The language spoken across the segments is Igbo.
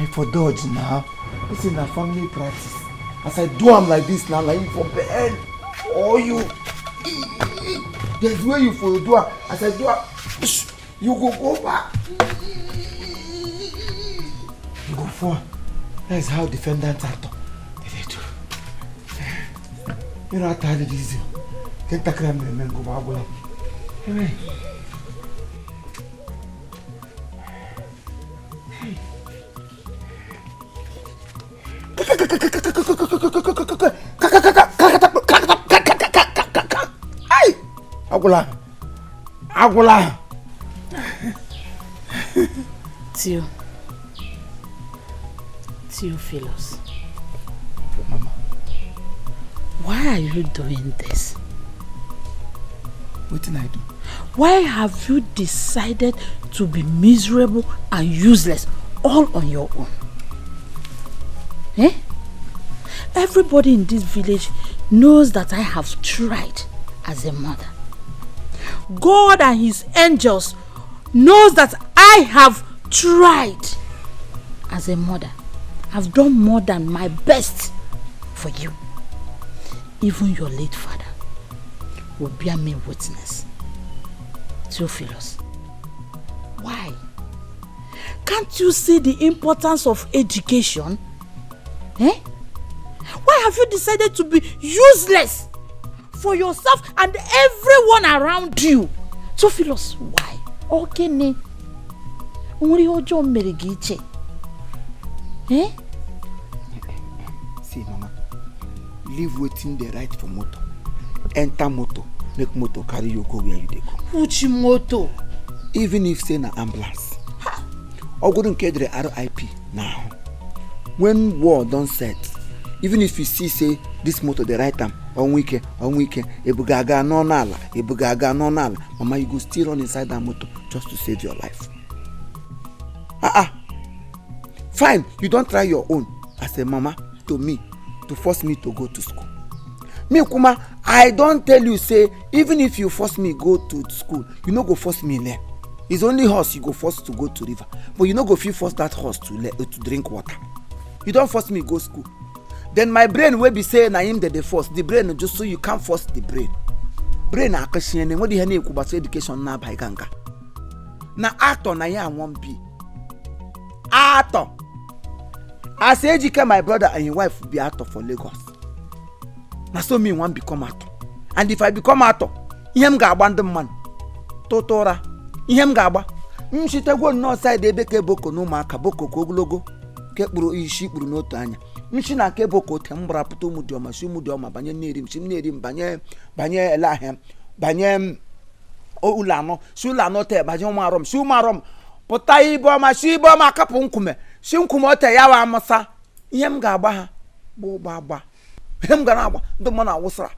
for dodge now. This is a family practice. As I do am like this now, like for bed. Or you, there's where you for do am. As I do am, you go back. You go forward. That's how defendants are done. They do. You know how tired it is. Can't take them and go back. Amen. Agula. Theophilus. Mama. Why are you doing this? What did I do? Why have you decided to be miserable and useless all on your own? Eh? Everybody in this village knows that I have tried as a mother. God and his angels knows that I have tried as a mother. I've done more than my best for you. Even your late father will bear me witness. Theophilus, why? Can't you see the importance of education? Eh? Why have you decided to be useless for yourself and everyone around you? Theophilus, why? Okay, ne. Eh? See, Mama, leave waiting the right for motor. Enter motor, make motor carry you go where you dey go. Which motor? Even if say na ambulance. Or go and the RIP now. When war don't set, even if you see say this motor the right time on weekend, ebugaga no nala, Mama, you go still run inside that motor just to save your life. Fine, you don't try your own as a mama to me to force me to go to school. Me Kuma, I don't tell you say even if you force me go to school, you no go force me learn. It's only horse you go force to go to river, but you no go feel force that horse to drink water. You don't force me go school. Then my brain will be saying I am the force. The brain just so you can't force the brain. Brain akashien what the hene kuba education na by ganga. Na actor na ya won't be. Actor. As educate my brother and your wife will be actor for Lagos. Na so me want become actor. And if I become actor, ihem ga abandon man. Totora. Ihem ga agba. Mshite go no side ebe ke boko no maka boko ko ogologo. Ke kpuru ishi kpuru n'otu anya. Mshi na ke boko te mbra puto mudioma shi mudioma banye nerim shim nerim banye elahem banye o ulano shi ulano te banye umarom shi umarom puta ibo ma shi ibo ma kapu nkume shi nkume ote ya wa amasa ihem ga agba ha bo gba ihem ga na agba ndo mo na wusra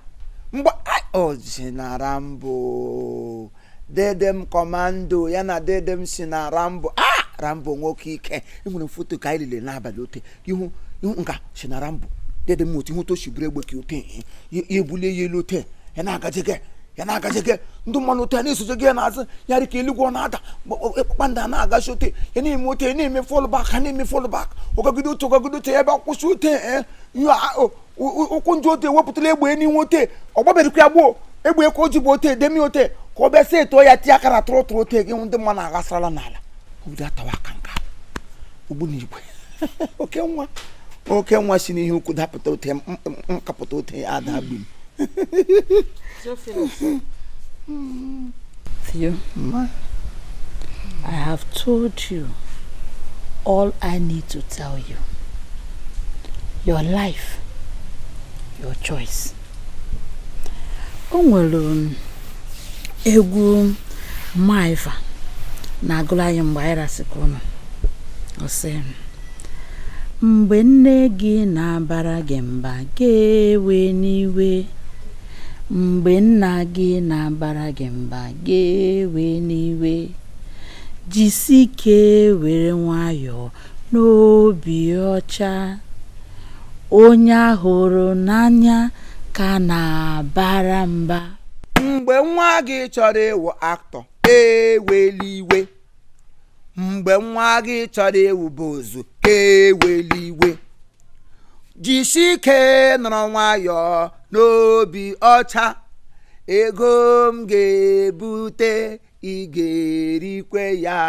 mgba o Shinarambo dedem commando yana dedem Shinarambo Rambo nwoke ike enwere foto ka ilele na abali ote ihu nka Shinarambo dedem moti hu to shibure egbe ki ote yebule yelo te yana agajege ndu mmanụ ote na isoje ge na azụ yari ka elugo na ada kpanda na aga shote yana ime ote na ime fall back ogagido te ebe akwụsị ote okwu nje ote wepụtala egbe ni nwote ọgbaberikwa agbo egbe ka oji bụ ote demi ote ka ọ bese eto ya ti akara trotro ote gị ndị mmanụ agasarala n'ala obodo atawa kanka ugbu n'igwe oke nwa si n'ihe ukwu dapụta ote nkapụta ote ada agbim. Theo, I have told you all I need to tell you. Your life, your choice. Onwere egwu maifa na agụla anyị mgbe anyị rasịkwa ụnụ. Ọ sị mgbe nne gị na-abara gị mba ga-ewe n'iwe, mgbe nna gị na-abara gị mba ga-ewe n'iwe, jisike were nwayọọ n'obi ọcha, onye ahụrụ n'anya ka na-abara mba. Mgbe nwa gị chọrọ ịwụ aktọ eweli iwe, mgbe nwa gị chọrọ ịwụ bozu ga-eweli iwe. Jisike nọrọ nwayọọ n'obi ọcha, ego m ga-ebute ị ga-erikwe ya.